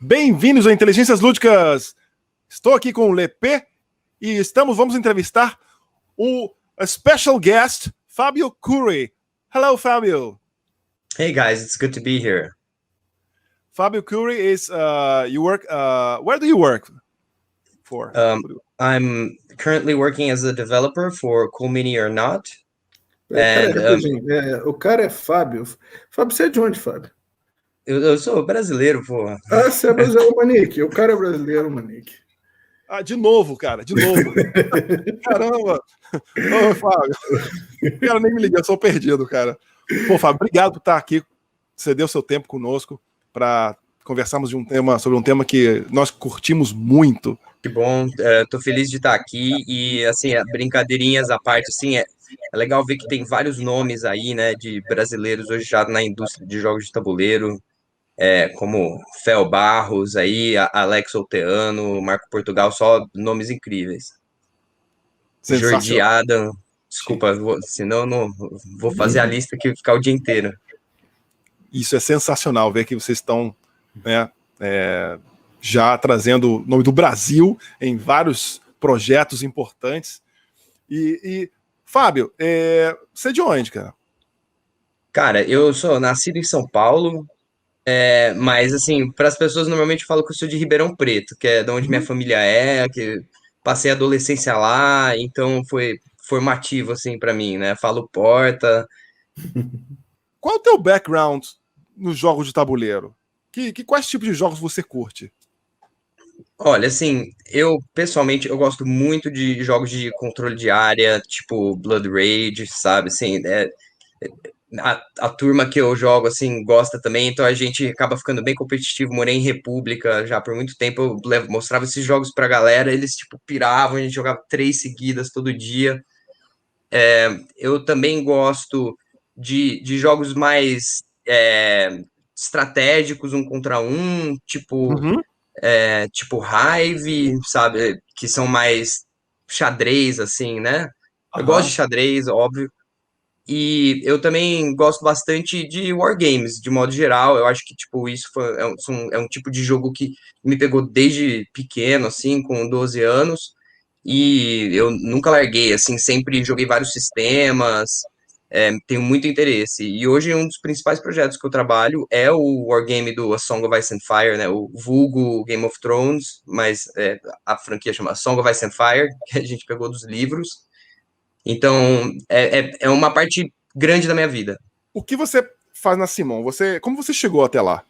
Bem-vindos a Inteligências Lúdicas. Estou aqui com o Lepê e vamos entrevistar o special guest, Fábio Curry. Hello, Fábio. Hey guys, it's good to be here. Fábio Curry is you work. Where do you work for? I'm currently working as a developer for Cool Mini or Not. Peraí, rapidinho. O cara é Fábio. Fábio, você é de onde, Fábio? Eu sou brasileiro, pô. Ah, você é brasileiro, Manique. O cara é brasileiro, Manique. Ah, de novo, cara, de novo. Caramba! Ô, Fábio. O cara nem me liga, eu sou perdido, cara. Pô, Fábio, obrigado por estar aqui. Você deu seu tempo conosco para conversarmos sobre um tema que nós curtimos muito. Que bom, tô feliz de estar aqui e, assim, brincadeirinhas à parte, assim, é legal ver que tem vários nomes aí, né, de brasileiros hoje já na indústria de jogos de tabuleiro, como Fel Barros, aí, Alex Olteano, Marco Portugal, só nomes incríveis. Jordi Adam, desculpa, senão não vou fazer a lista que ficar o dia inteiro. Isso é sensacional, ver que vocês estão, né, já trazendo o nome do Brasil em vários projetos importantes. E Fábio, você é de onde, cara? Cara, eu sou nascido em São Paulo, mas, assim, para as pessoas normalmente falam que eu sou de Ribeirão Preto, que é de onde minha família que passei a adolescência lá, então foi formativo, assim, para mim, né? Falo Porta. Qual é o teu background nos jogos de tabuleiro? Quais tipos de jogos você curte? Olha, assim, eu pessoalmente eu gosto muito de jogos de controle de área, tipo Blood Rage, sabe? Assim, a turma que eu jogo assim gosta também, então a gente acaba ficando bem competitivo. Morei em República já por muito tempo, eu mostrava esses jogos pra galera, eles tipo piravam, a gente jogava 3 seguidas todo dia. Eu também gosto de jogos mais estratégicos, um contra um, tipo Hive, sabe? Que são mais xadrez, assim, né? Eu gosto de xadrez, óbvio. E eu também gosto bastante de wargames, de modo geral. Eu acho que, tipo, isso é um tipo de jogo que me pegou desde pequeno, assim, com 12 anos. E eu nunca larguei, assim, sempre joguei vários sistemas, tenho muito interesse. E hoje um dos principais projetos que eu trabalho é o wargame do A Song of Ice and Fire, né? O vulgo Game of Thrones, mas a franquia chama Song of Ice and Fire, que a gente pegou dos livros. Então, é uma parte grande da minha vida. O que você faz na Simon? Como você chegou até lá?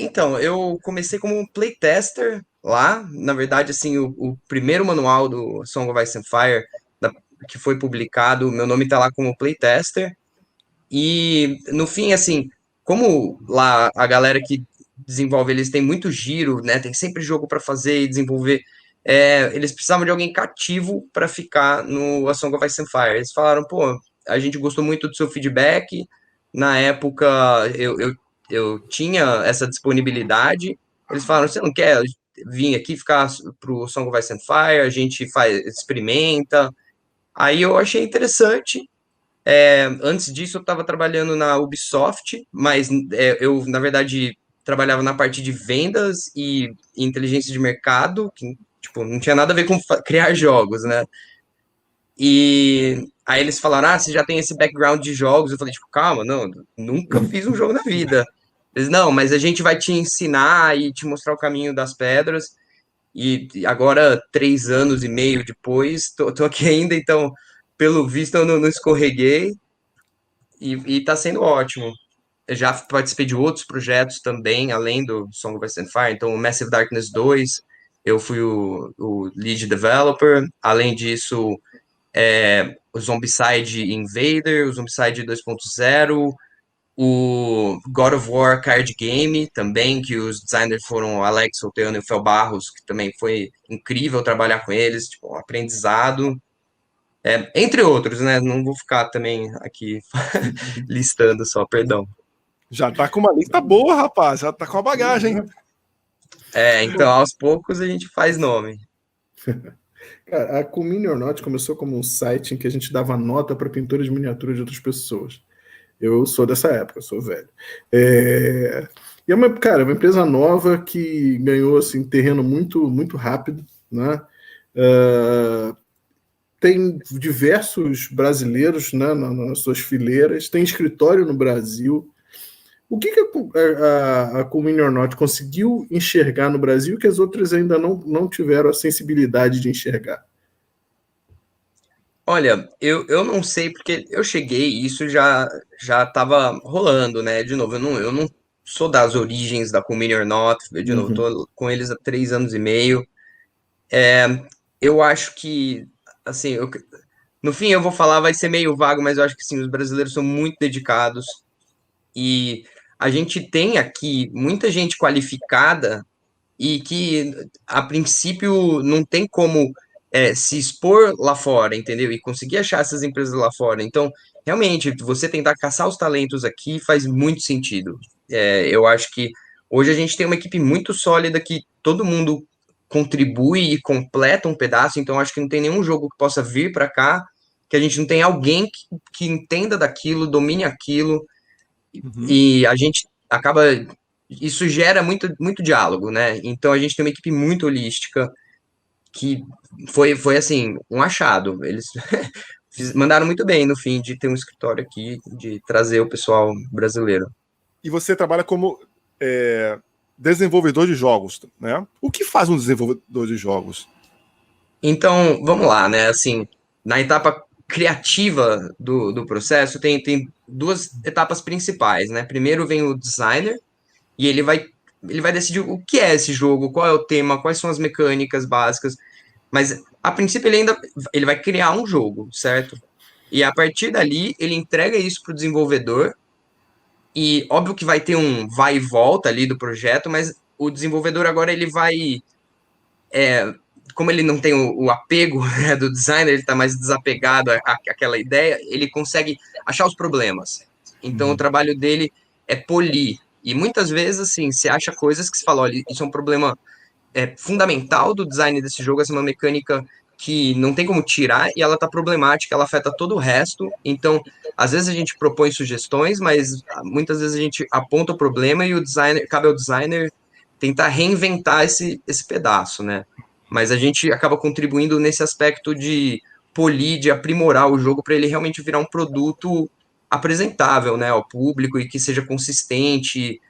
Então, eu comecei como um playtester lá. Na verdade, assim, o primeiro manual do Song of Ice and Fire, que foi publicado, meu nome tá lá como playtester. E, no fim, assim, como lá a galera que desenvolve, eles têm muito giro, né? Tem sempre jogo para fazer e desenvolver. Eles precisavam de alguém cativo para ficar no A Song of Ice and Fire. Eles falaram, pô, a gente gostou muito do seu feedback. Na época, eu tinha essa disponibilidade. Eles falaram, você não quer vir aqui ficar pro Song of Ice and Fire? A gente experimenta. Aí eu achei interessante. Antes disso, eu estava trabalhando na Ubisoft, mas eu, na verdade, trabalhava na parte de vendas e inteligência de mercado, que tipo, não tinha nada a ver com criar jogos, né? E aí eles falaram, você já tem esse background de jogos. Eu falei, tipo, calma, não, nunca fiz um jogo na vida. Eles, não, mas a gente vai te ensinar e te mostrar o caminho das pedras. E agora, 3 anos e meio depois, tô aqui ainda, então, pelo visto, eu não escorreguei. E tá sendo ótimo. Eu já participei de outros projetos também, além do Song of Ice and Fire. Então, o Massive Darkness 2, eu fui o lead developer. Além disso, o Zombicide Invader, o Zombicide 2.0, o God of War Card Game também, que os designers foram o Alex Olteano e o Fel Barros, que também foi incrível trabalhar com eles, tipo, um aprendizado. Entre outros, né? Não vou ficar também aqui listando só, perdão. Já tá com uma lista boa, rapaz. Já tá com a bagagem, hein? Então, aos poucos a gente faz nome. Cara, a Cool Mini or Not começou como um site em que a gente dava nota para pintura de miniatura de outras pessoas. Eu sou dessa época, eu sou velho. E é uma, cara, uma empresa nova que ganhou assim, terreno muito, muito rápido, né? Uh, tem diversos brasileiros, né, nas suas fileiras, tem escritório no Brasil. O que a Comini or Not conseguiu enxergar no Brasil que as outras ainda não tiveram a sensibilidade de enxergar? Olha, eu não sei, porque eu cheguei e isso já estava rolando, né? De novo, eu não sou das origens da Comini or Not, de novo, Uhum. tô com eles há 3 anos e meio. Eu acho que, assim, no fim eu vou falar, vai ser meio vago, mas eu acho que sim, os brasileiros são muito dedicados e a gente tem aqui muita gente qualificada e que a princípio não tem como se expor lá fora, entendeu? E conseguir achar essas empresas lá fora. Então, realmente, você tentar caçar os talentos aqui faz muito sentido. Eu acho que hoje a gente tem uma equipe muito sólida que todo mundo contribui e completa um pedaço, então acho que não tem nenhum jogo que possa vir para cá que a gente não tem alguém que entenda daquilo, domine aquilo, Uhum. e a gente acaba. Isso gera muito diálogo, né? Então a gente tem uma equipe muito holística que foi assim, um achado. Eles mandaram muito bem no fim de ter um escritório aqui, de trazer o pessoal brasileiro. E você trabalha como é, desenvolvedor de jogos, né? O que faz um desenvolvedor de jogos? Então, vamos lá, né? Assim, na etapa criativa do processo, tem duas etapas principais, né? Primeiro vem o designer, e ele vai decidir o que é esse jogo, qual é o tema, quais são as mecânicas básicas. Mas a princípio ele vai criar um jogo, certo? E a partir dali ele entrega isso para o desenvolvedor e óbvio que vai ter um vai e volta ali do projeto, mas o desenvolvedor agora ele vai, como ele não tem o apego, né, do designer, ele está mais desapegado àquela ideia, ele consegue achar os problemas. Então o Uhum. trabalho dele é polir. E muitas vezes, assim, você acha coisas que você fala, olha, isso é um problema fundamental do design desse jogo, essa é uma mecânica que não tem como tirar e ela tá problemática, ela afeta todo o resto. Então, às vezes a gente propõe sugestões, mas muitas vezes a gente aponta o problema e o designer, cabe ao designer tentar reinventar esse pedaço, né? Mas a gente acaba contribuindo nesse aspecto de polir, de aprimorar o jogo para ele realmente virar um produto apresentável, né, ao público e que seja consistente,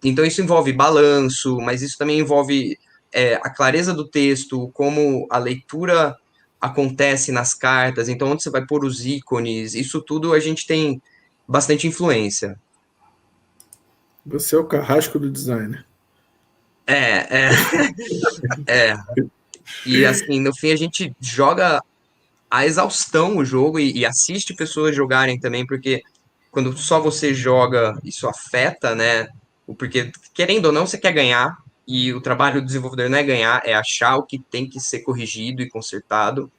então isso envolve balanço, mas isso também envolve a clareza do texto, como a leitura acontece nas cartas, então onde você vai pôr os ícones, isso tudo a gente tem bastante influência. Você é o carrasco do designer. É, é, é. E assim, no fim a gente joga a exaustão o jogo e assiste pessoas jogarem também, porque quando só você joga, isso afeta, né? Porque, querendo ou não, você quer ganhar, e o trabalho do desenvolvedor não é ganhar, é achar o que tem que ser corrigido e consertado.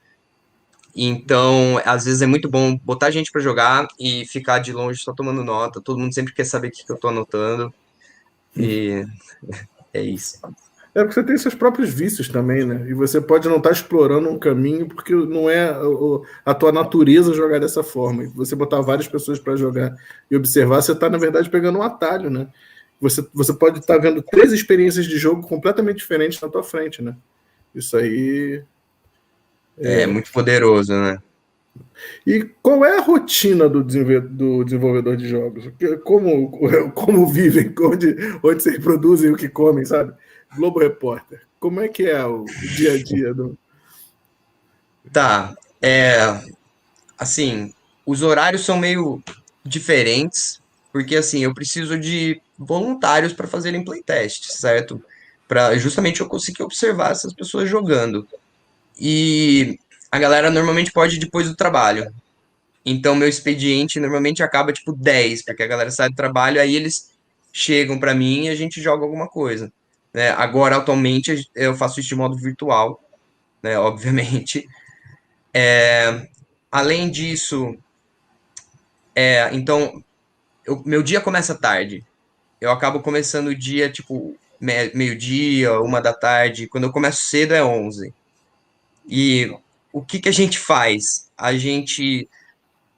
Então, às vezes é muito bom botar gente para jogar e ficar de longe só tomando nota. Todo mundo sempre quer saber o que eu tô anotando, e é isso. É porque você tem seus próprios vícios também, né? E você pode não estar explorando um caminho porque não é a tua natureza jogar dessa forma. E você botar várias pessoas para jogar e observar, você está, na verdade, pegando um atalho, né? Você pode estar vendo três experiências de jogo completamente diferentes na tua frente, né? Isso aí. É muito poderoso, né? E qual é a rotina do desenvolvedor de jogos? Como vivem, onde se reproduzem, o que comem, sabe? Globo Repórter. Como é que é o dia a dia do. Tá, assim, os horários são meio diferentes, porque assim, eu preciso de voluntários para fazerem playtest, certo? Para justamente eu conseguir observar essas pessoas jogando. E a galera normalmente pode ir depois do trabalho. Então meu expediente normalmente acaba tipo 10, porque a galera sai do trabalho, aí eles chegam para mim e a gente joga alguma coisa. Né? Agora, atualmente, eu faço isso de modo virtual, né? Obviamente. Além disso, então meu dia começa tarde. Eu acabo começando o dia, tipo, meio-dia, 1 da tarde. Quando eu começo cedo é 11. E o que que a gente faz? A gente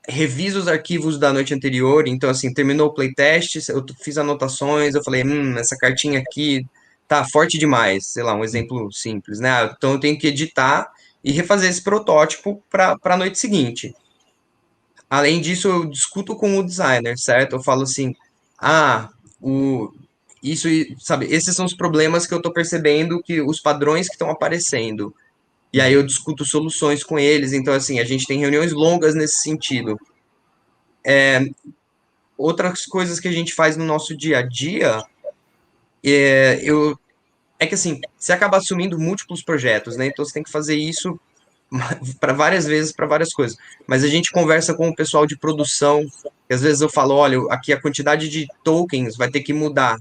reviso os arquivos da noite anterior, então, assim, terminou o playtest, eu fiz anotações, eu falei, essa cartinha aqui tá forte demais, sei lá, um exemplo simples, né? Então, eu tenho que editar e refazer esse protótipo para a noite seguinte. Além disso, eu discuto com o designer, certo? Eu falo assim, ah, o, isso, sabe, esses são os problemas que eu tô percebendo, que os padrões que estão aparecendo. E aí eu discuto soluções com eles, então, assim, a gente tem reuniões longas nesse sentido. Outras coisas que a gente faz no nosso dia a dia, é que assim, você acaba assumindo múltiplos projetos, né? Então você tem que fazer isso para várias vezes, para várias coisas. Mas a gente conversa com o pessoal de produção, e às vezes eu falo, olha, aqui a quantidade de tokens vai ter que mudar.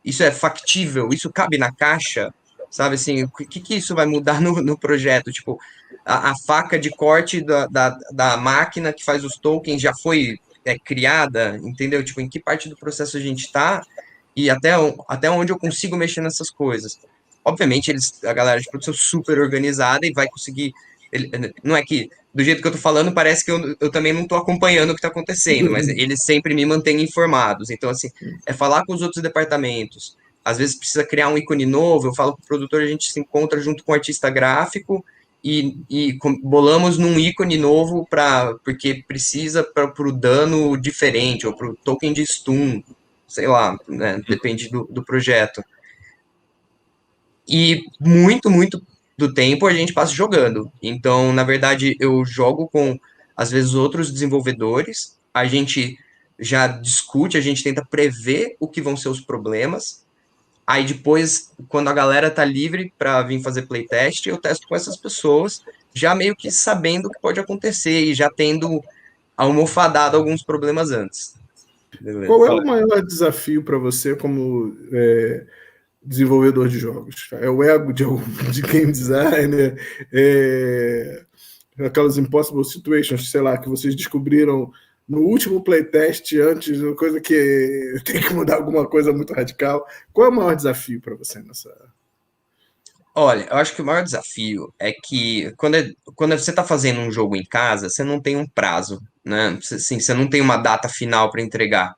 Isso é factível? Isso cabe na caixa? Sabe assim, o que isso vai mudar no projeto? Tipo, a faca de corte da máquina que faz os tokens já foi criada, entendeu? Tipo, em que parte do processo a gente está e até onde eu consigo mexer nessas coisas. Obviamente, a galera de produção é super organizada e vai conseguir. Não é que, do jeito que eu tô falando, parece que eu também não tô acompanhando o que tá acontecendo, mas eles sempre me mantêm informados. Então, assim, é falar com os outros departamentos. Às vezes precisa criar um ícone novo, eu falo com o produtor, a gente se encontra junto com o artista gráfico e bolamos num ícone novo porque precisa para o dano diferente, ou para o token de stun, sei lá, né, depende do projeto. E muito do tempo a gente passa jogando. Então, na verdade, eu jogo com, às vezes, outros desenvolvedores, a gente já discute, a gente tenta prever o que vão ser os problemas. Aí depois, quando a galera tá livre para vir fazer playtest, eu testo com essas pessoas, já meio que sabendo o que pode acontecer e já tendo almofadado alguns problemas antes. Beleza. Qual é o maior desafio para você como desenvolvedor de jogos? É o ego de game designer? Aquelas impossible situations, sei lá, que vocês descobriram no último playtest antes, uma coisa que tem que mudar alguma coisa muito radical. Qual é o maior desafio para você nessa? Olha, eu acho que o maior desafio é que quando você está fazendo um jogo em casa, você não tem um prazo, né? Assim, você não tem uma data final para entregar.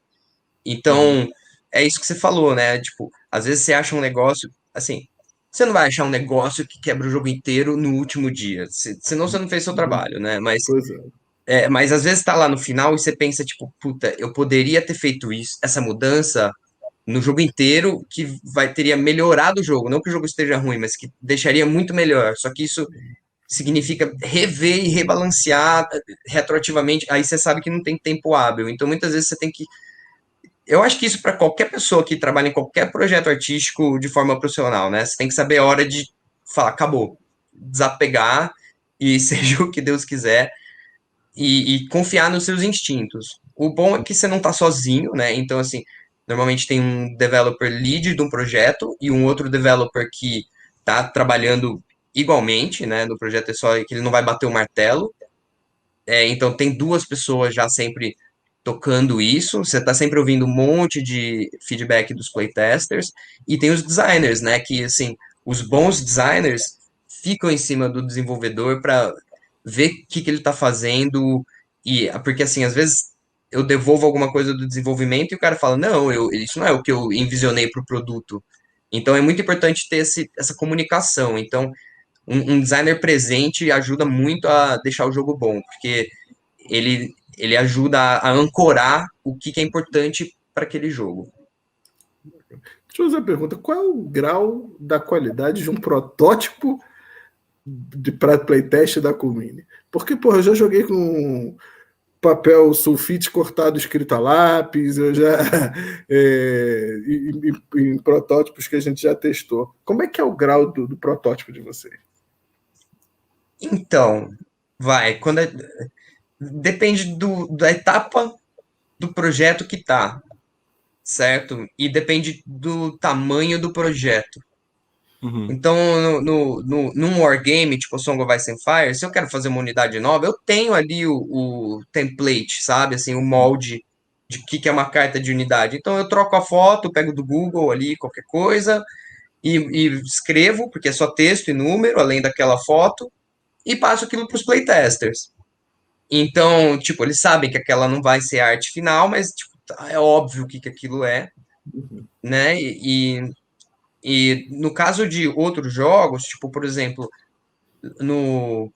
Então, é isso que você falou, né? Tipo, às vezes você acha um negócio, assim, você não vai achar um negócio que quebra o jogo inteiro no último dia, senão você não fez seu trabalho, né? Mas às vezes tá lá no final e você pensa, tipo, puta, eu poderia ter feito isso, essa mudança no jogo inteiro que teria melhorado o jogo. Não que o jogo esteja ruim, mas que deixaria muito melhor. Só que isso significa rever e rebalancear retroativamente. Aí você sabe que não tem tempo hábil. Então muitas vezes você tem que. Eu acho que isso para qualquer pessoa que trabalha em qualquer projeto artístico de forma profissional, né? Você tem que saber a hora de falar, acabou, desapegar e seja o que Deus quiser e confiar nos seus instintos. O bom é que você não está sozinho, né? Então, assim, normalmente tem um developer lead de um projeto e um outro developer que está trabalhando igualmente, né? No projeto é só que ele não vai bater o martelo. Então, tem duas pessoas já sempre tocando isso, você está sempre ouvindo um monte de feedback dos playtesters, e tem os designers, né? Que, assim, os bons designers ficam em cima do desenvolvedor para ver o que ele está fazendo, porque assim, às vezes eu devolvo alguma coisa do desenvolvimento e o cara fala, não, isso não é o que eu envisionei para o produto. Então é muito importante ter essa comunicação. Então, um designer presente ajuda muito a deixar o jogo bom, porque ele ajuda a ancorar o que é importante para aquele jogo. Deixa eu fazer uma pergunta: qual é o grau da qualidade de um protótipo para playtest da Kumine? Porque, porra, eu já joguei com papel sulfite cortado escrito a lápis, eu já em protótipos que a gente já testou. Como é que é o grau do protótipo de vocês? Então, depende da etapa do projeto que tá, certo? E depende do tamanho do projeto. Então, num wargame, tipo Song of Ice and Fire, se eu quero fazer uma unidade nova, eu tenho ali o template, sabe? Assim, o molde de que é uma carta de unidade. Então, eu troco a foto, pego do Google ali, qualquer coisa, e escrevo, porque é só texto e número, além daquela foto, e passo aquilo para os playtesters. Então, tipo, eles sabem que aquela não vai ser a arte final, mas tipo, é óbvio o que aquilo é, né? E no caso de outros jogos, tipo, por exemplo, no,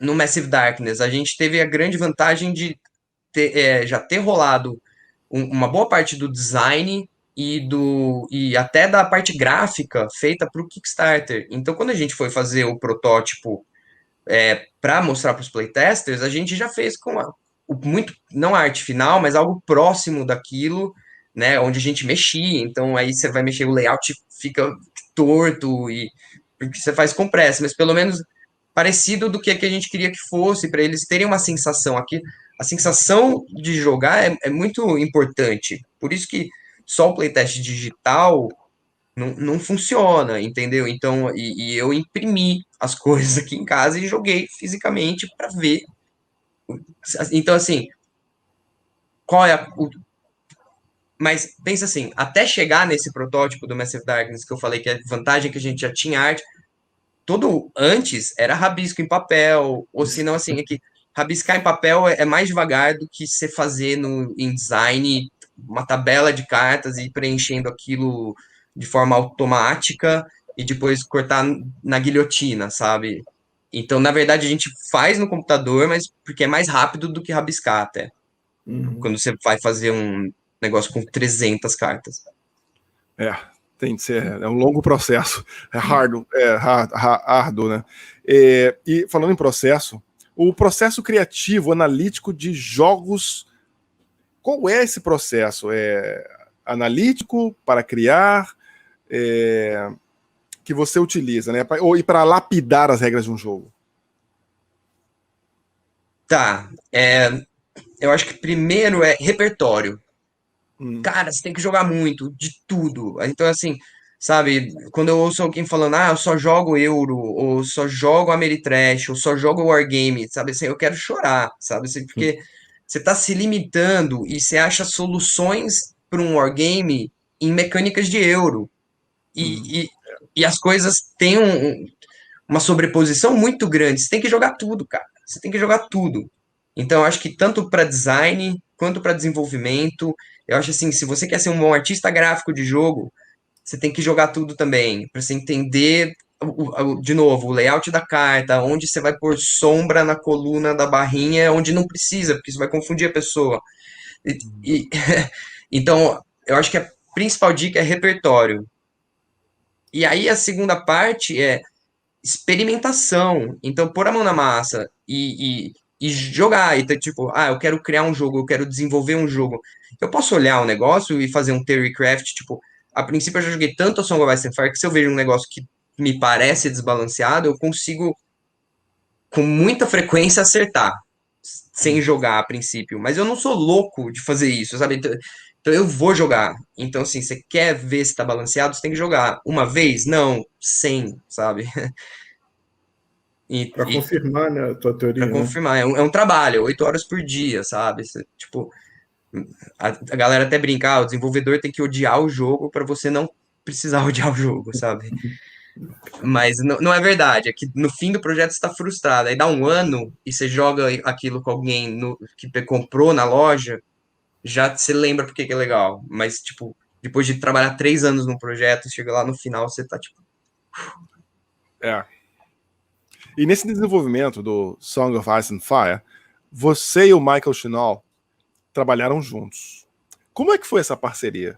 no Massive Darkness, a gente teve a grande vantagem de já ter rolado uma boa parte do design e até da parte gráfica feita para o Kickstarter. Então, quando a gente foi fazer o protótipo para mostrar para os playtesters, a gente já fez com muito, não a arte final, mas algo próximo daquilo, né? Onde a gente mexia. Então, aí você vai mexer, o layout fica torto e porque você faz com pressa, mas pelo menos parecido do que a gente queria que fosse, para eles terem uma sensação aqui. A sensação de jogar é muito importante. Por isso que só o playtest digital não funciona, entendeu? Então, e eu imprimi as coisas aqui em casa e joguei fisicamente para ver. Então, assim, qual é mas pensa assim, até chegar nesse protótipo do Massive Darkness que eu falei que é vantagem que a gente já tinha arte, todo antes era rabisco em papel, ou se não, assim, é que rabiscar em papel é mais devagar do que você fazer no InDesign uma tabela de cartas e ir preenchendo aquilo de forma automática e depois cortar na guilhotina, sabe? Então, na verdade, a gente faz no computador, mas porque é mais rápido do que rabiscar até, quando você vai fazer um negócio com 300 cartas. Tem que ser, é um longo processo, é árduo, né? E falando em processo, o processo criativo, analítico de jogos, qual é esse processo? É analítico para criar, que você utiliza, né? E para lapidar as regras de um jogo? Tá, eu acho que primeiro é repertório. Cara, você tem que jogar muito, de tudo. Então, assim, sabe, quando eu ouço alguém falando, eu só jogo Euro, ou só jogo Ameritrash, ou só jogo Wargame, sabe, assim, eu quero chorar, sabe, assim, porque você tá se limitando e você acha soluções para um Wargame em mecânicas de Euro. E as coisas têm uma sobreposição muito grande. Você tem que jogar tudo, cara. Você tem que jogar tudo. Então, eu acho que tanto para design quanto para desenvolvimento, eu acho assim, se você quer ser um bom artista gráfico de jogo, você tem que jogar tudo também, para você entender, de novo, o layout da carta, onde você vai pôr sombra na coluna da barrinha, onde não precisa, porque isso vai confundir a pessoa. E- então, eu acho que a principal dica é repertório. E aí a segunda parte é experimentação. Então, pôr a mão na massa e jogar. Então, tipo, eu quero criar um jogo, eu quero desenvolver um jogo. Eu posso olhar o negócio e fazer um theorycraft, tipo, a princípio eu já joguei tanto a Song of Ice and Fire que se eu vejo um negócio que me parece desbalanceado, eu consigo com muita frequência acertar, sem jogar a princípio. Mas eu não sou louco de fazer isso, sabe? Então eu vou jogar. Então, assim, você quer ver se tá balanceado, você tem que jogar. Uma vez? Não. 100, sabe? Para confirmar, né, a tua Para teoria, né? confirmar, é um trabalho, 8 horas por dia, sabe? Tipo, a galera até brincar, o desenvolvedor tem que odiar o jogo para você não precisar odiar o jogo, sabe? Mas não é verdade, é que no fim do projeto você está frustrado, aí dá um ano e você joga aquilo com alguém que comprou na loja, já se lembra porque que é legal, mas, tipo, depois de trabalhar 3 anos num projeto, chega lá no final, você tá, tipo... E nesse desenvolvimento do Song of Ice and Fire, você e o Michael Chinall trabalharam juntos. Como é que foi essa parceria?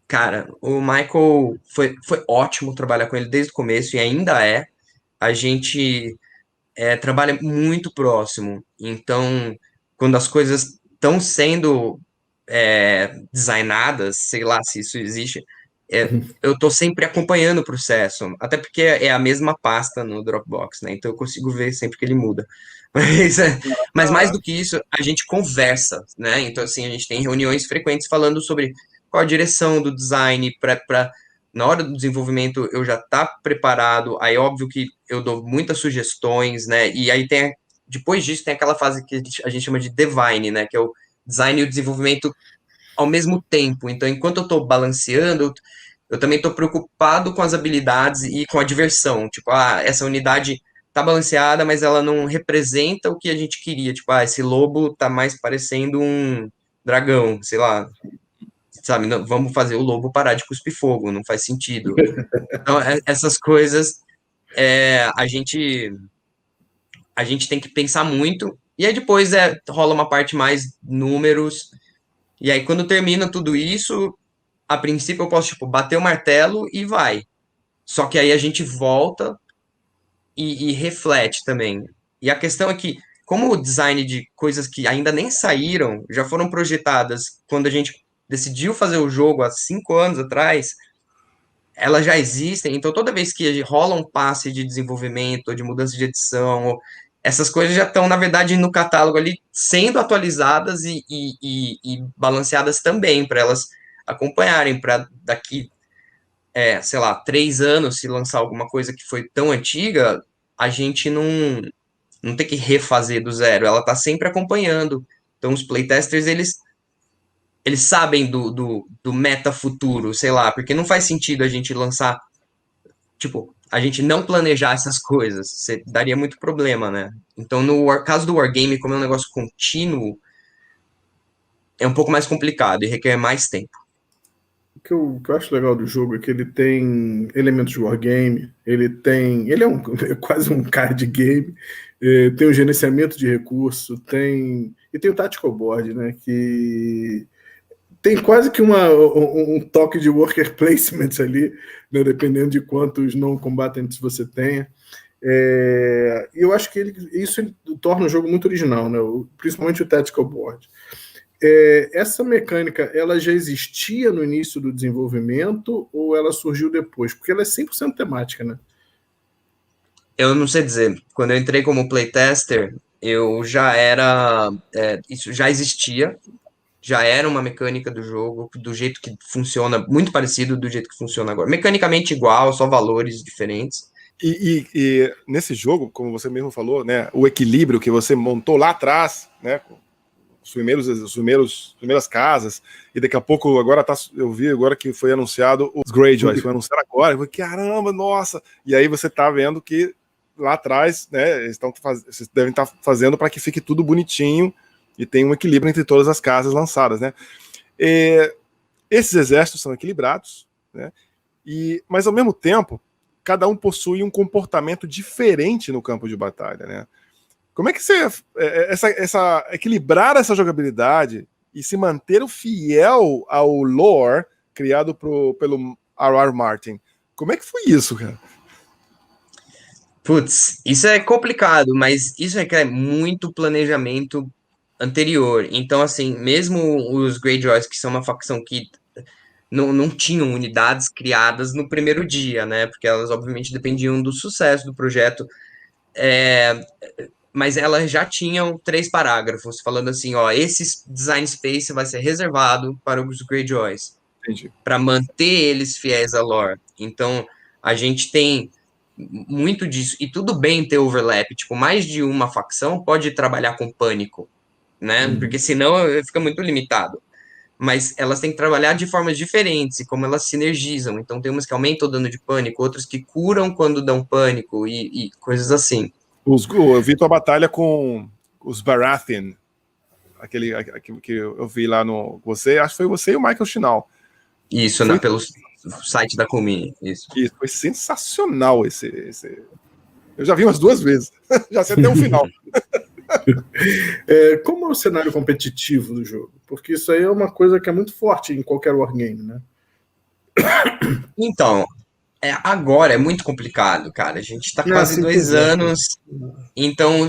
Cara, o Michael foi ótimo trabalhar com ele desde o começo e ainda é. A gente trabalha muito próximo. Então, quando as coisas estão sendo designadas, sei lá se isso existe, eu estou sempre acompanhando o processo. Até porque é a mesma pasta no Dropbox, né? Então eu consigo ver sempre que ele muda. Mas mais do que isso, a gente conversa, né? Então, assim, a gente tem reuniões frequentes falando sobre qual a direção do design para na hora do desenvolvimento eu já tá preparado. Aí, óbvio que eu dou muitas sugestões, né? E aí depois disso tem aquela fase que a gente chama de divine, né? Que é o design e o desenvolvimento ao mesmo tempo. Então, enquanto eu estou balanceando, eu também estou preocupado com as habilidades e com a diversão. Tipo, essa unidade tá balanceada, mas ela não representa o que a gente queria. Tipo, esse lobo tá mais parecendo um dragão, sei lá, sabe? Não, vamos fazer o lobo parar de cuspir fogo, não faz sentido. Então, essas coisas a gente tem que pensar muito. E aí depois rola uma parte mais números. E aí quando termina tudo isso, a princípio eu posso, tipo, bater o martelo e vai. Só que aí a gente volta e reflete também. E a questão é que, como o design de coisas que ainda nem saíram, já foram projetadas quando a gente decidiu fazer o jogo há 5 anos atrás, elas já existem, então toda vez que rola um passe de desenvolvimento, ou de mudança de edição, essas coisas já estão, na verdade, no catálogo ali, sendo atualizadas e balanceadas também, para elas acompanharem, para daqui, sei lá, 3 anos, se lançar alguma coisa que foi tão antiga, a gente não tem que refazer do zero, ela está sempre acompanhando. Então, os playtesters, eles sabem do meta futuro, sei lá, porque não faz sentido a gente lançar, tipo, a gente não planejar essas coisas, daria muito problema, né? Então, no caso do Wargame, como é um negócio contínuo, é um pouco mais complicado e requer mais tempo. O que eu acho legal do jogo é que ele tem elementos de wargame, ele é quase um card game, tem o gerenciamento de recurso, e tem o tactical board, né, que tem quase que um toque de worker placement ali, né, dependendo de quantos não combatentes você tenha. E eu acho que isso torna o jogo muito original, né, principalmente o tactical board. Essa mecânica, ela já existia no início do desenvolvimento ou ela surgiu depois? Porque ela é 100% temática, né? Eu não sei dizer. Quando eu entrei como playtester, isso já existia, já era uma mecânica do jogo, do jeito que funciona, muito parecido do jeito que funciona agora. Mecanicamente igual, só valores diferentes. E nesse jogo, como você mesmo falou, né, o equilíbrio que você montou lá atrás, né, as primeiras casas, e daqui a pouco, eu vi agora que foi anunciado os Greyjoys, foi anunciado agora, eu falei, caramba, nossa, e aí você tá vendo que lá atrás, né, vocês devem estar fazendo para que fique tudo bonitinho e tenha um equilíbrio entre todas as casas lançadas, né. Esses exércitos são equilibrados, né, mas ao mesmo tempo, cada um possui um comportamento diferente no campo de batalha, né. Como é que você equilibrar essa jogabilidade e se manter fiel ao lore criado pelo R.R. Martin? Como é que foi isso, cara? Putz, isso é complicado, mas isso requer muito planejamento anterior. Então, assim, mesmo os Greyjoys, que são uma facção que não tinham unidades criadas no primeiro dia, né? Porque elas, obviamente, dependiam do sucesso do projeto. Mas elas já tinham 3 parágrafos falando assim, ó, esse design space vai ser reservado para os Greyjoys, para manter eles fiéis à lore. Então, a gente tem muito disso, e tudo bem ter overlap, tipo, mais de uma facção pode trabalhar com pânico, né, porque senão fica muito limitado, mas elas têm que trabalhar de formas diferentes, e como elas sinergizam, então tem umas que aumentam o dano de pânico, outras que curam quando dão pânico, e coisas assim. Eu vi tua batalha com os Baratheon, aquele que eu vi lá no você, acho que foi você e o Michael Chinal. Isso, pelo site da Comini, isso. Foi sensacional esse. Eu já vi umas 2 vezes, já sei até o final. Como é o cenário competitivo do jogo? Porque isso aí é uma coisa que é muito forte em qualquer wargame, né? Então, agora é muito complicado, cara. A gente tá quase 2 anos, então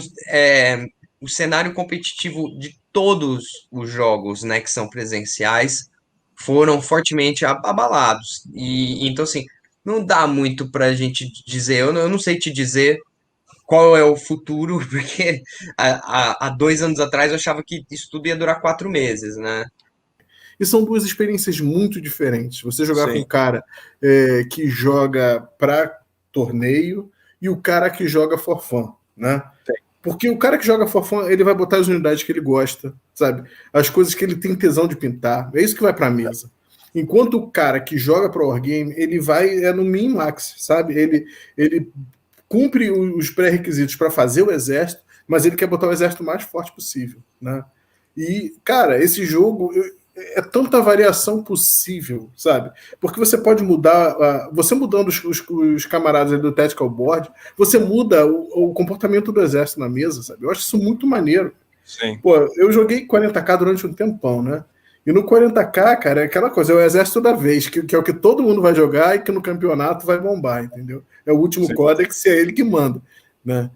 o cenário competitivo de todos os jogos, né, que são presenciais, foram fortemente abalados. E então, assim, não dá muito pra gente dizer, eu não sei te dizer qual é o futuro, porque há 2 anos atrás eu achava que isso tudo ia durar 4 meses, né? E são 2 experiências muito diferentes. Você jogar Sim. com um cara que joga para torneio e o cara que joga for fun, né? Sim. Porque o cara que joga for fun, ele vai botar as unidades que ele gosta, sabe? As coisas que ele tem tesão de pintar. É isso que vai para a mesa. Enquanto o cara que joga para wargame, ele vai no min-max, sabe? Ele cumpre os pré-requisitos para fazer o exército, mas ele quer botar o exército mais forte possível, né? E, cara, esse jogo é tanta variação possível, sabe? Porque você pode mudar, você mudando os camaradas do Tactical Board, você muda o comportamento do exército na mesa, sabe? Eu acho isso muito maneiro. Sim. Pô, eu joguei 40k durante um tempão, né? E no 40k, cara, é aquela coisa, é o exército da vez, que é o que todo mundo vai jogar e que no campeonato vai bombar, entendeu? É o último Codex, é ele que manda, né?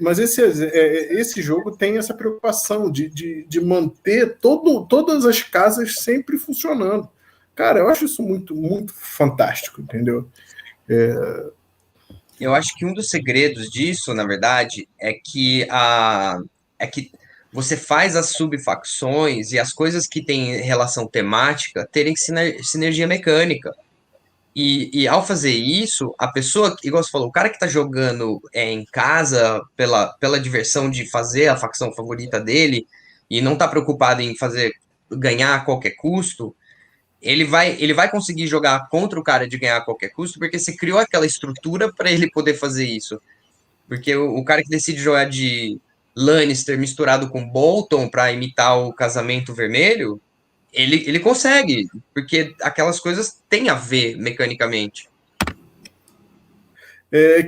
Mas esse jogo tem essa preocupação de manter todas as casas sempre funcionando. Cara, eu acho isso muito, muito fantástico, entendeu? Eu acho que um dos segredos disso, na verdade, é que você faz as subfacções e as coisas que têm relação temática terem sinergia mecânica. E ao fazer isso, a pessoa, igual você falou, o cara que tá jogando em casa pela diversão de fazer a facção favorita dele e não tá preocupado em ganhar a qualquer custo, ele vai conseguir jogar contra o cara de ganhar a qualquer custo, porque você criou aquela estrutura para ele poder fazer isso. Porque o cara que decide jogar de Lannister misturado com Bolton para imitar o casamento vermelho, ele consegue, porque aquelas coisas têm a ver mecanicamente.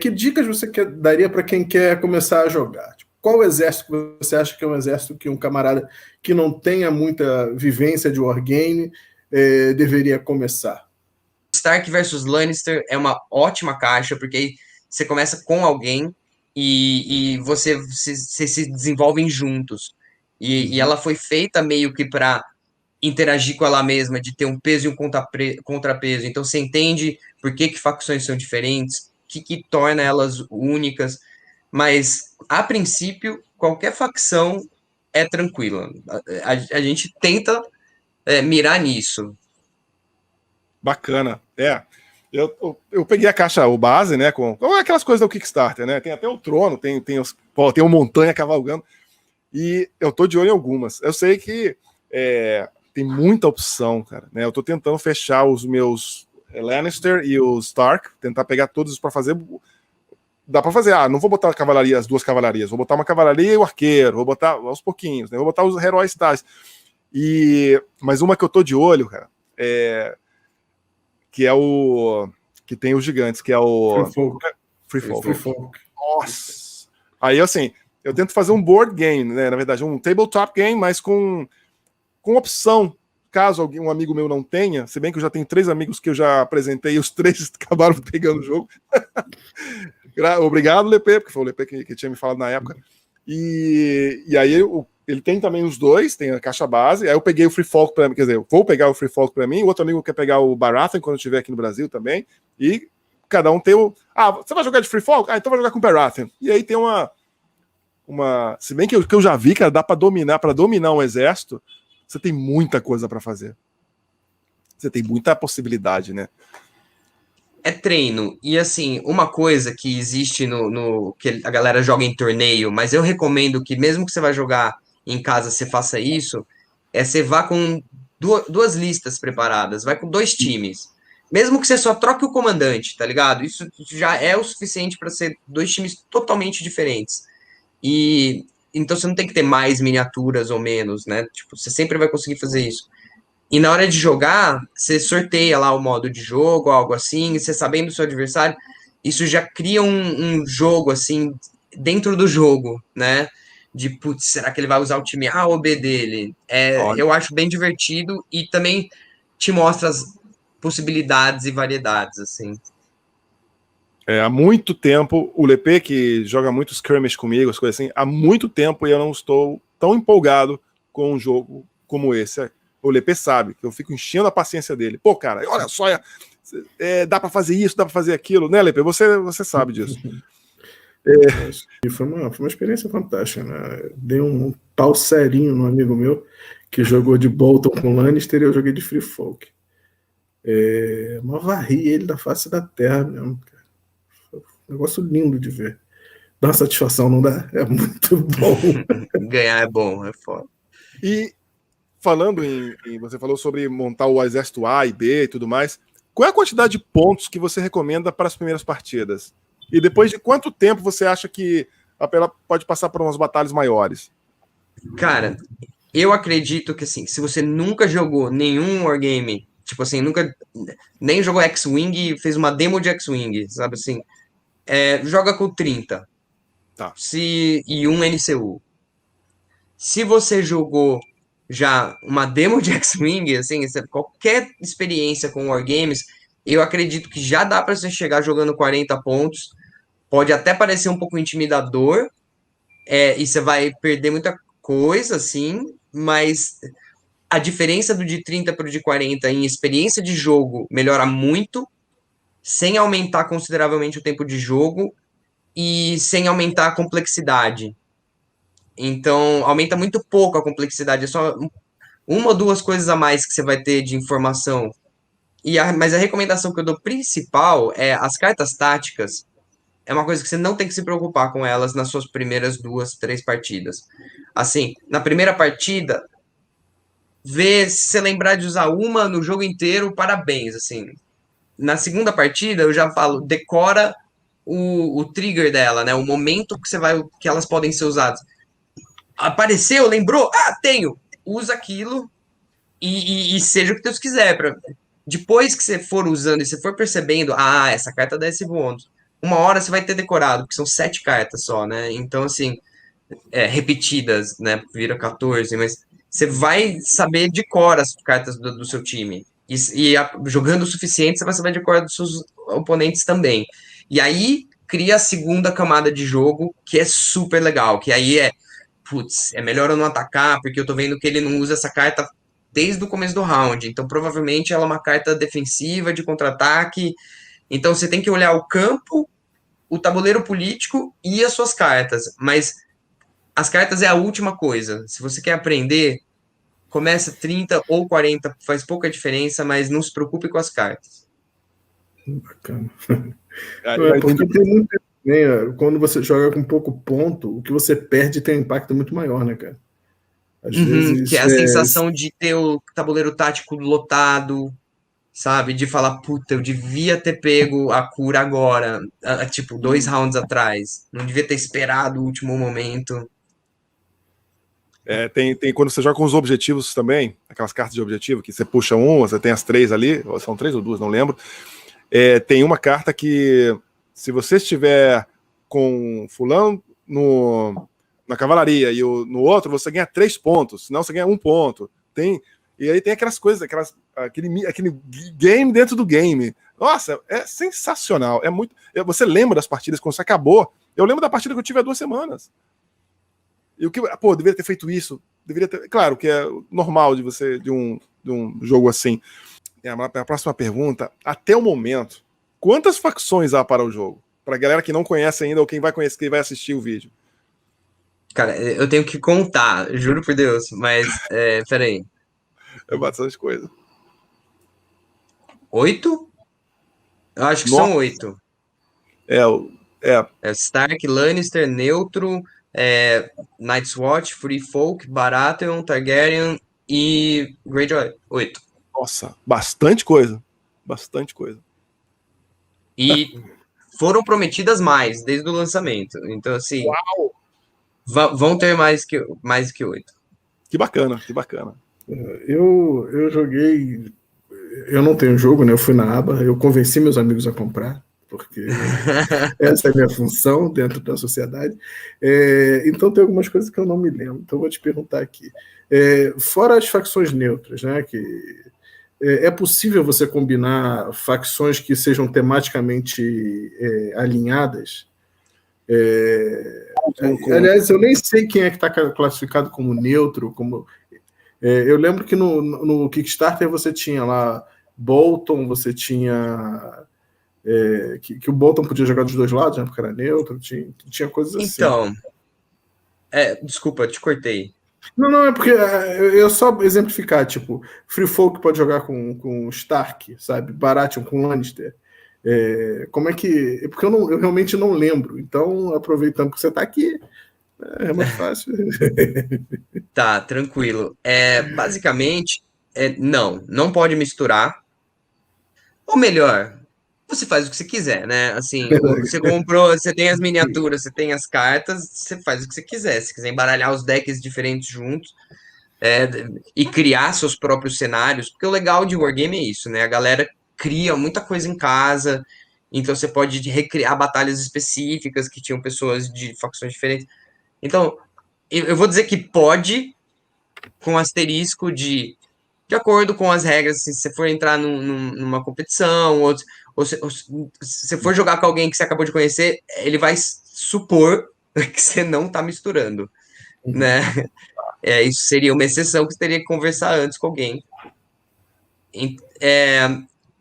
Que dicas você daria para quem quer começar a jogar? Tipo, qual exército que você acha que é um exército que um camarada que não tenha muita vivência de wargame deveria começar? Stark versus Lannister é uma ótima caixa, porque aí você começa com alguém e você se desenvolvem juntos. E ela foi feita meio que para interagir com ela mesma, de ter um peso e um contrapeso. Então você entende por que facções são diferentes, o que torna elas únicas. Mas, a princípio, qualquer facção é tranquila. A gente tenta mirar nisso. Bacana. Eu peguei a caixa, o base, né? Com aquelas coisas do Kickstarter, né? Tem até o trono, tem uma montanha cavalgando. E eu tô de olho em algumas. Eu sei que tem muita opção, cara. Né? Eu tô tentando fechar os meus Lannister e os Stark, tentar pegar todos para fazer. Dá para fazer, não vou botar as duas cavalarias, vou botar uma cavalaria e o arqueiro, vou botar aos pouquinhos, né? Vou botar os heróis tais. Mas uma que eu tô de olho, cara, que é que tem os gigantes, que é o Free Folk. Nossa! Aí, assim, eu tento fazer um board game, né? Na verdade, um tabletop game, mas com opção. Caso um amigo meu não tenha, se bem que eu já tenho 3 amigos que eu já apresentei e os 3 acabaram pegando o jogo. Obrigado, Lepê, porque foi o Lepê que tinha me falado na época. E aí ele tem também os 2, tem a caixa base. Aí eu peguei o Free Folk para mim, quer dizer, eu vou pegar o Free Folk para mim, o outro amigo quer pegar o Baratheon quando eu estiver aqui no Brasil também. E cada um tem você vai jogar de Free Folk? Então vai jogar com o Baratheon. E aí tem uma se bem que eu já vi, cara, dá para dominar um exército, você tem muita coisa para fazer. Você tem muita possibilidade, né? É treino. E assim, uma coisa que existe no que a galera joga em torneio, mas eu recomendo que mesmo que você vai jogar em casa, você faça isso, você vá com duas listas preparadas, vai com 2 times. Mesmo que você só troque o comandante, tá ligado? Isso já é o suficiente para ser 2 times totalmente diferentes. E então você não tem que ter mais miniaturas ou menos, né? Tipo, você sempre vai conseguir fazer isso. E na hora de jogar, você sorteia lá o modo de jogo, algo assim, e você sabendo do seu adversário, isso já cria um jogo, assim, dentro do jogo, né? De, putz, será que ele vai usar o time A ou B dele? Eu acho bem divertido e também te mostra as possibilidades e variedades, assim. Há muito tempo, o Lepê, que joga muito skirmish comigo, as coisas assim, há muito tempo eu não estou tão empolgado com um jogo como esse. O Lepê sabe que eu fico enchendo a paciência dele. Pô, cara, olha só, dá para fazer isso, dá para fazer aquilo, né, Lepê? Você sabe disso. Foi uma experiência fantástica, né? Dei um tal serinho no amigo meu que jogou de Bolton com Lannister e eu joguei de Free Folk. Mas varri ele da face da terra mesmo, cara. Foi um negócio lindo de ver. Dá uma satisfação, não dá? É muito bom. Ganhar é bom, é foda. E falando você falou sobre montar o exército A e B e tudo mais, qual é a quantidade de pontos que você recomenda para as primeiras partidas? E depois de quanto tempo você acha que ela pode passar por umas batalhas maiores? Cara, eu acredito que, assim, se você nunca jogou nenhum wargame, tipo assim, nunca nem jogou X-Wing e fez uma demo de X-Wing, sabe assim, joga com 30 Tá. e um NCU. Se você jogou já uma demo de X-Wing, assim, qualquer experiência com wargames, eu acredito que já dá para você chegar jogando 40 pontos. Pode até parecer um pouco intimidador, e você vai perder muita coisa, assim, mas a diferença do de 30 para o de 40 em experiência de jogo melhora muito, sem aumentar consideravelmente o tempo de jogo e sem aumentar a complexidade. Então, aumenta muito pouco a complexidade, é só uma ou duas coisas a mais que você vai ter de informação. Mas a recomendação que eu dou principal é as cartas táticas. É uma coisa que você não tem que se preocupar com elas nas suas primeiras 2, 3 partidas. Assim, na primeira partida, se você lembrar de usar uma no jogo inteiro, parabéns, assim. Na segunda partida, eu já falo, decora o trigger dela, né? O momento que elas podem ser usadas. Apareceu, lembrou? Ah, tenho! Usa aquilo e seja o que Deus quiser. Depois que você for usando e você for percebendo, essa carta dá esse bônus. Uma hora você vai ter decorado, porque são 7 cartas só, né? Então, assim, repetidas, né? Vira 14, mas você vai saber de cor as cartas do seu time. Jogando o suficiente, você vai saber de cor dos seus oponentes também. E aí cria a segunda camada de jogo, que é super legal, que aí putz, é melhor eu não atacar, porque eu tô vendo que ele não usa essa carta desde o começo do round. Então, provavelmente, ela é uma carta defensiva, de contra-ataque. Então, você tem que olhar o campo, o tabuleiro político e as suas cartas. Mas as cartas é a última coisa. Se você quer aprender, começa 30 ou 40, faz pouca diferença, mas não se preocupe com as cartas. Bacana. Porque tem muito. Quando você joga com pouco ponto, o que você perde tem um impacto muito maior, né, cara? Às vezes. Que é a sensação de ter o tabuleiro tático lotado, sabe? De falar, puta, eu devia ter pego a cura agora, tipo, 2 rounds atrás. Não devia ter esperado o último momento. Tem quando você joga com os objetivos também, aquelas cartas de objetivo, que você puxa uma, você tem as 3 ali, são 3 ou 2, não lembro. Tem uma carta que, se você estiver com fulano na cavalaria e no outro, você ganha 3 pontos, senão você ganha 1 ponto. E aí tem aquelas coisas, aquele game dentro do game. Nossa, é sensacional. Você lembra das partidas quando você acabou? Eu lembro da partida que eu tive há 2 semanas. E deveria ter feito isso. Claro que é normal de um jogo assim. A próxima pergunta, até o momento, quantas facções há para o jogo? Para a galera que não conhece ainda ou quem vai conhecer, quem vai assistir o vídeo. Cara, eu tenho que contar, juro por Deus, mas peraí. É bastante coisa. 8? Eu acho que são 8. Stark, Lannister, Neutro, Night's Watch, Free Folk, Baratheon, Targaryen e Greyjoy. 8. Nossa, bastante coisa. Bastante coisa. E foram prometidas mais desde o lançamento. Então, assim, vão ter mais que 8. Que bacana, que bacana. Eu joguei. Eu não tenho jogo, né? Eu fui na aba, eu convenci meus amigos a comprar, porque essa é a minha função dentro da sociedade. Então tem algumas coisas que eu não me lembro. Então eu vou te perguntar aqui. Fora as facções neutras, né? Que é possível você combinar facções que sejam tematicamente alinhadas? Aliás, eu nem sei quem é que está classificado como neutro, eu lembro que no Kickstarter você tinha lá Bolton, você tinha que o Bolton podia jogar dos 2 lados, né, porque era neutro, tinha coisas assim. Então, desculpa, te cortei. Não, é porque eu só exemplificar, tipo, Free Folk pode jogar com Stark, sabe? Baratheon com Lannister. Como é que... Porque eu realmente não lembro. Então, aproveitando que você está aqui, é mais fácil. Tá, tranquilo. Basicamente, não pode misturar. Ou melhor, você faz o que você quiser, né? Assim, você comprou, você tem as miniaturas, você tem as cartas, você faz o que você quiser. Se quiser embaralhar os decks diferentes juntos, é, e criar seus próprios cenários, porque o legal de Wargame é isso, né? A galera cria muita coisa em casa, então você pode recriar batalhas específicas que tinham pessoas de facções diferentes. Então, eu vou dizer que pode, com asterisco de acordo com as regras, assim, se você for entrar numa competição, ou se você for jogar com alguém que você acabou de conhecer, ele vai supor que você não tá misturando, né? Isso seria uma exceção que você teria que conversar antes com alguém.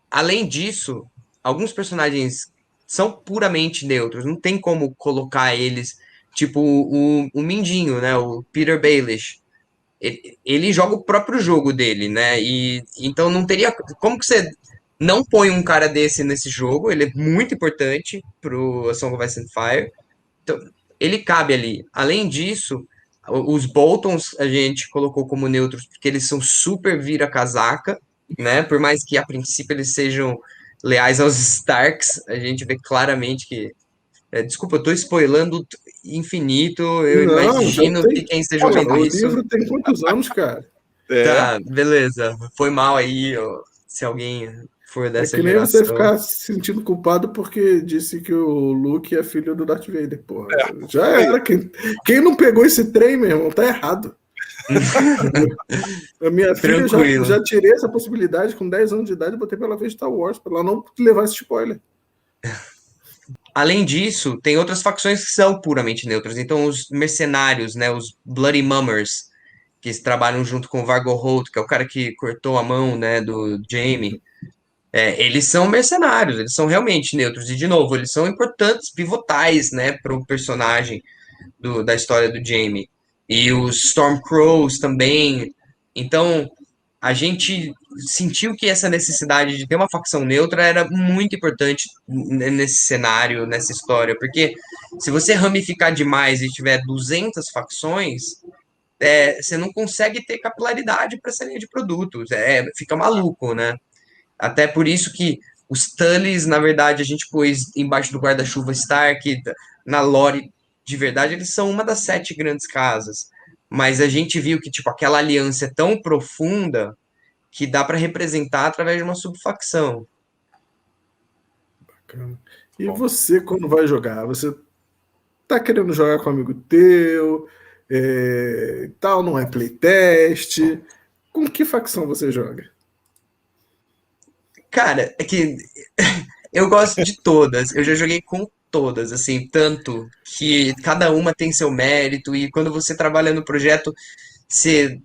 Além disso, alguns personagens são puramente neutros, não tem como colocar eles, tipo o Mindinho, né? O Peter Baelish. Ele joga o próprio jogo dele, né? E então não teria. Como que você não põe um cara desse nesse jogo? Ele é muito importante pro A Song of Ice and Fire. Então, ele cabe ali. Além disso, os Boltons a gente colocou como neutros porque eles são super vira-casaca, né? Por mais que a princípio eles sejam leais aos Starks, a gente vê claramente que. Desculpa, eu tô spoilando infinito. Eu Não, já imagino que tem. quem esteja ouvindo O isso. livro tem quantos anos, cara? Tá, beleza. Foi mal aí, ó, se alguém for É dessa que nem você geração. ficar se sentindo culpado porque disse que o Luke é filho do Darth Vader, porra. Já era. Quem não pegou esse trem, meu irmão, tá errado. A minha filha Tranquilo. já tirei essa possibilidade com 10 anos de idade e botei pra ela ver Star Wars, pra ela não levar esse spoiler. Além disso, tem outras facções que são puramente neutras. Então, os mercenários, né, os Bloody Mummers, que trabalham junto com o Vargo Holt, que é o cara que cortou a mão, né, do Jaime, eles são mercenários, eles são realmente neutros. E, de novo, eles são importantes, pivotais, né, para o personagem da história do Jaime. E os Stormcrows também. Então, a gente sentiu que essa necessidade de ter uma facção neutra era muito importante nesse cenário, nessa história, porque se você ramificar demais e tiver 200 facções, você não consegue ter capilaridade para essa linha de produtos, fica maluco, né? Até por isso que os Tullys, na verdade, a gente pôs embaixo do guarda-chuva Stark, na lore, de verdade, eles são uma das 7 grandes casas, mas a gente viu que, tipo, aquela aliança é tão profunda que dá para representar através de uma subfacção. Bacana. E você, quando vai jogar, você tá querendo jogar com um amigo teu, tal, não é playtest? Com que facção você joga? Cara, é que eu gosto de todas. Eu já joguei com todas, assim, tanto que cada uma tem seu mérito e quando você trabalha no projeto, você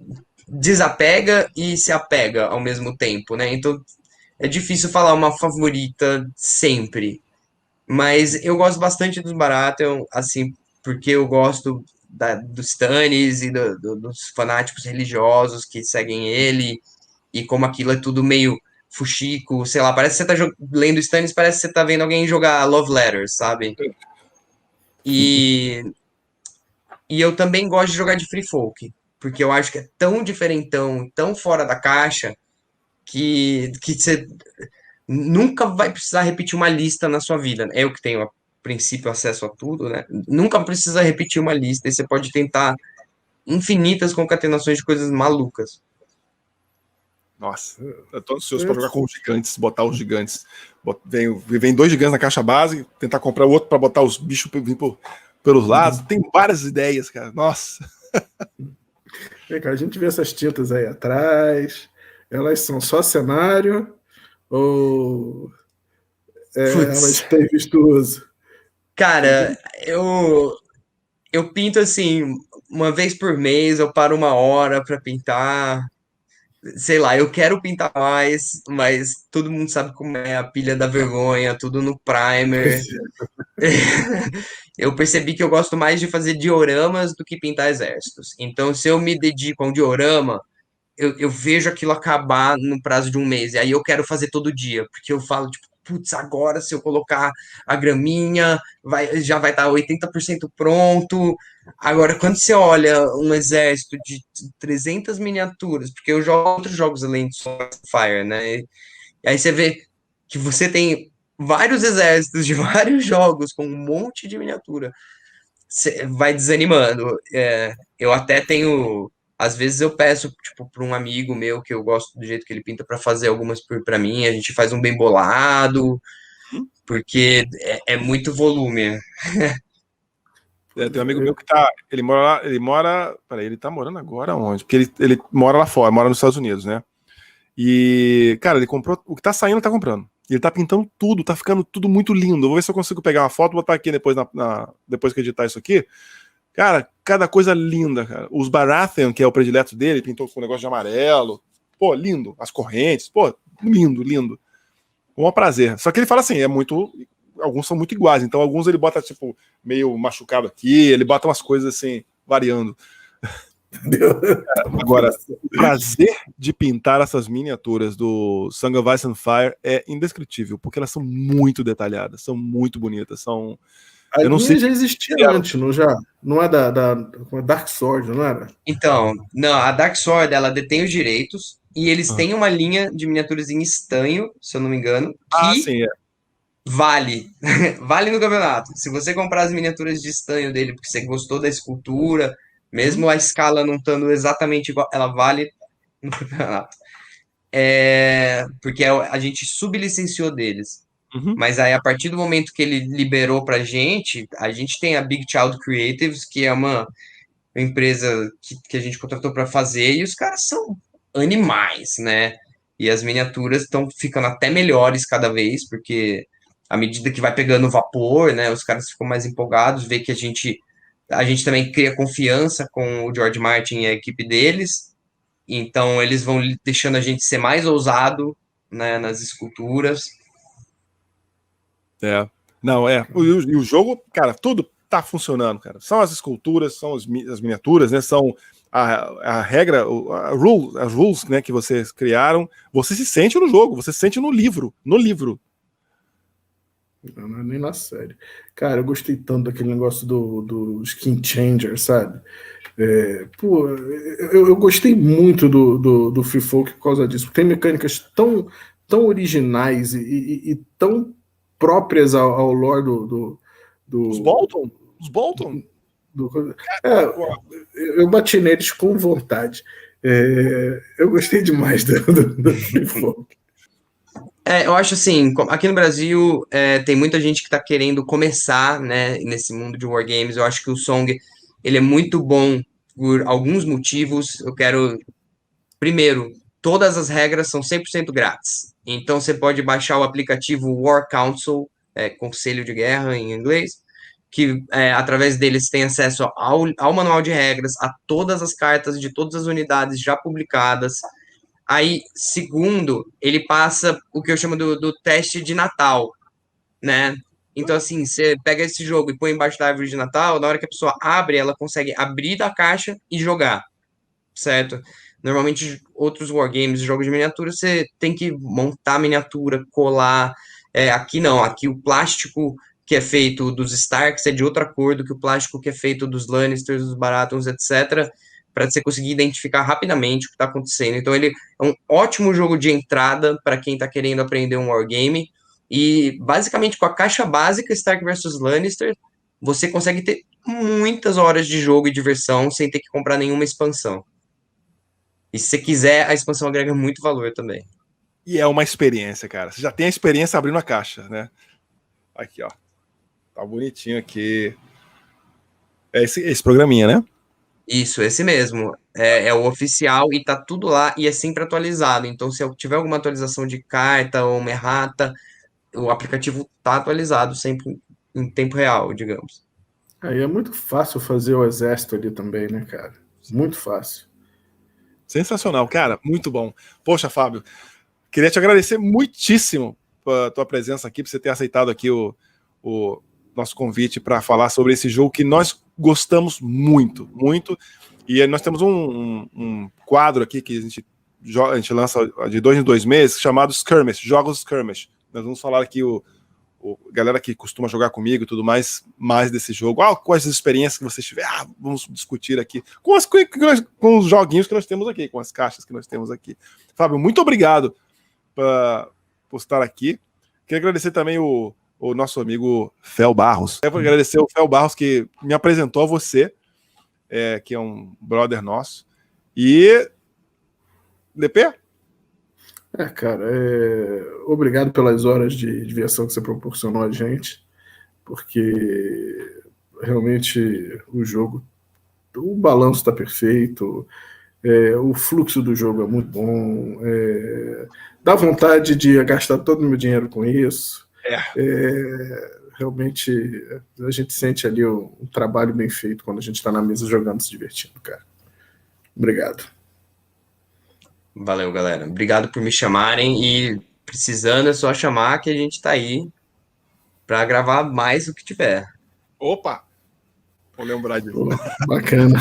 desapega e se apega ao mesmo tempo, né? Então é difícil falar uma favorita sempre. Mas eu gosto bastante dos Baratheon, assim, porque eu gosto dos Stannis e dos fanáticos religiosos que seguem ele, e como aquilo é tudo meio fuxico, sei lá, parece que você tá lendo Stannis, parece que você tá vendo alguém jogar Love Letters, sabe? E, e eu também gosto de jogar de Free Folk, porque eu acho que é tão diferentão, tão fora da caixa, que você nunca vai precisar repetir uma lista na sua vida. Eu que tenho, a princípio, acesso a tudo, né? Nunca precisa repetir uma lista e você pode tentar infinitas concatenações de coisas malucas. Nossa, eu tô ansioso para jogar com os gigantes, botar os gigantes. Vem 2 gigantes na caixa base, tentar comprar o outro para botar os bichos pelos lados. Tem várias ideias, cara. Nossa. A gente vê essas tintas aí atrás. Elas são só cenário ou elas têm visto uso? Cara, eu pinto assim, uma vez por mês, eu paro 1 hora para pintar. Sei lá, eu quero pintar mais, mas todo mundo sabe como é a pilha da vergonha, tudo no primer. Eu percebi que eu gosto mais de fazer dioramas do que pintar exércitos. Então, se eu me dedico a um diorama, eu vejo aquilo acabar no prazo de 1 mês. E aí eu quero fazer todo dia, porque eu falo, tipo, putz, agora se eu colocar a graminha, já vai estar 80% pronto. Agora, quando você olha um exército de 300 miniaturas, porque eu jogo outros jogos além de Fire, né? E aí você vê que você tem vários exércitos de vários jogos com um monte de miniatura, vai desanimando. Eu até tenho, às vezes eu peço tipo para um amigo meu que eu gosto do jeito que ele pinta para fazer algumas para mim, a gente faz um bem bolado, porque é muito volume. Tem um amigo meu que ele mora lá, peraí, ele tá morando agora onde? Porque ele mora lá fora, mora nos Estados Unidos, né? E, cara, ele comprou, o que tá saindo, ele tá comprando. Ele tá pintando tudo, tá ficando tudo muito lindo. Eu vou ver se eu consigo pegar uma foto e botar aqui depois, depois que eu editar isso aqui. Cara, cada coisa linda, cara. Os Baratheon, que é o predileto dele, pintou com um negócio de amarelo. Pô, lindo. As correntes, pô, lindo, lindo. Um prazer. Só que ele fala assim, alguns são muito iguais, então alguns ele bota, tipo, meio machucado aqui, ele bota umas coisas assim, variando. Agora, o prazer de pintar essas miniaturas do Song of Ice and Fire é indescritível, porque elas são muito detalhadas, são muito bonitas, são... Eu não sei, já existia antes, não já? Não é da Dark Sword, não era? Então, não, a Dark Sword, ela detém os direitos, e eles têm uma linha de miniaturas em estanho, se eu não me engano, que sim, vale no campeonato. Se você comprar as miniaturas de estanho dele, porque você gostou da escultura, mesmo a escala não estando exatamente igual, ela vale no campeonato. Porque a gente sublicenciou deles. Mas aí, a partir do momento que ele liberou pra gente, a gente tem a Big Child Creatives, que é uma empresa que a gente contratou para fazer, e os caras são animais, né? E as miniaturas estão ficando até melhores cada vez, porque à medida que vai pegando vapor, né, os caras ficam mais empolgados, vê que a gente também cria confiança com o George Martin e a equipe deles, então eles vão deixando a gente ser mais ousado, né, nas esculturas. Não, e o jogo, cara, tudo tá funcionando, cara. São as esculturas, são as miniaturas, né? São a regra, as rules, né, que vocês criaram. Você se sente no jogo, você se sente no livro. Não é nem na série. Cara, eu gostei tanto daquele negócio do Skin Changer, sabe? Eu gostei muito do Free Folk por causa disso. Tem mecânicas tão originais e tão próprias ao lore Os Bolton? Eu bati neles com vontade. Eu gostei demais do Free Folk. Eu acho assim, aqui no Brasil tem muita gente que está querendo começar, né, nesse mundo de wargames. Eu acho que o Song ele é muito bom por alguns motivos. Primeiro, todas as regras são 100% grátis. Então você pode baixar o aplicativo War Council, Conselho de Guerra em inglês, que através deles tem acesso ao manual de regras, a todas as cartas de todas as unidades já publicadas. Aí, segundo, ele passa o que eu chamo do teste de Natal, né? Então, assim, você pega esse jogo e põe embaixo da árvore de Natal, na hora que a pessoa abre, ela consegue abrir da caixa e jogar, certo? Normalmente, outros wargames, jogos de miniatura, você tem que montar a miniatura, colar. Aqui não, aqui o plástico que é feito dos Starks é de outra cor do que o plástico que é feito dos Lannisters, dos Baratheons, etc., para você conseguir identificar rapidamente o que está acontecendo. Então, ele é um ótimo jogo de entrada para quem está querendo aprender um wargame. E, basicamente, com a caixa básica Stark vs Lannister, você consegue ter muitas horas de jogo e diversão sem ter que comprar nenhuma expansão. E se você quiser, a expansão agrega muito valor também. E é uma experiência, cara. Você já tem a experiência abrindo a caixa, né? Aqui, ó. Tá bonitinho aqui. É esse programinha, né? Isso, esse mesmo. É o oficial e tá tudo lá e é sempre atualizado. Então, se eu tiver alguma atualização de carta ou uma errata, o aplicativo tá atualizado sempre em tempo real, digamos. Aí é muito fácil fazer o exército ali também, né, cara? Muito fácil. Sensacional, cara. Muito bom. Poxa, Fábio, queria te agradecer muitíssimo pela tua presença aqui, por você ter aceitado aqui o nosso convite para falar sobre esse jogo que nós gostamos muito, muito. E nós temos um quadro aqui que a gente lança de 2 em 2 meses, chamado Skirmish, Jogos Skirmish. Nós vamos falar aqui galera que costuma jogar comigo e tudo mais desse jogo. Quais as experiências que vocês tiverem? Vamos discutir aqui com os joguinhos que nós temos aqui, com as caixas que nós temos aqui. Fábio, muito obrigado por estar aqui. Queria agradecer também o nosso amigo Fel Barros. Eu vou agradecer o Fel Barros que me apresentou a você, que é um brother nosso. E DP? Cara, obrigado pelas horas de diversão que você proporcionou a gente, porque realmente o balanço está perfeito, o fluxo do jogo é muito bom, dá vontade de gastar todo o meu dinheiro com isso. Realmente a gente sente ali um trabalho bem feito quando a gente está na mesa jogando, se divertindo, cara. Obrigado. Valeu, galera. Obrigado por me chamarem e precisando é só chamar que a gente tá aí para gravar mais o que tiver. Opa! Vou lembrar disso. Pô, bacana.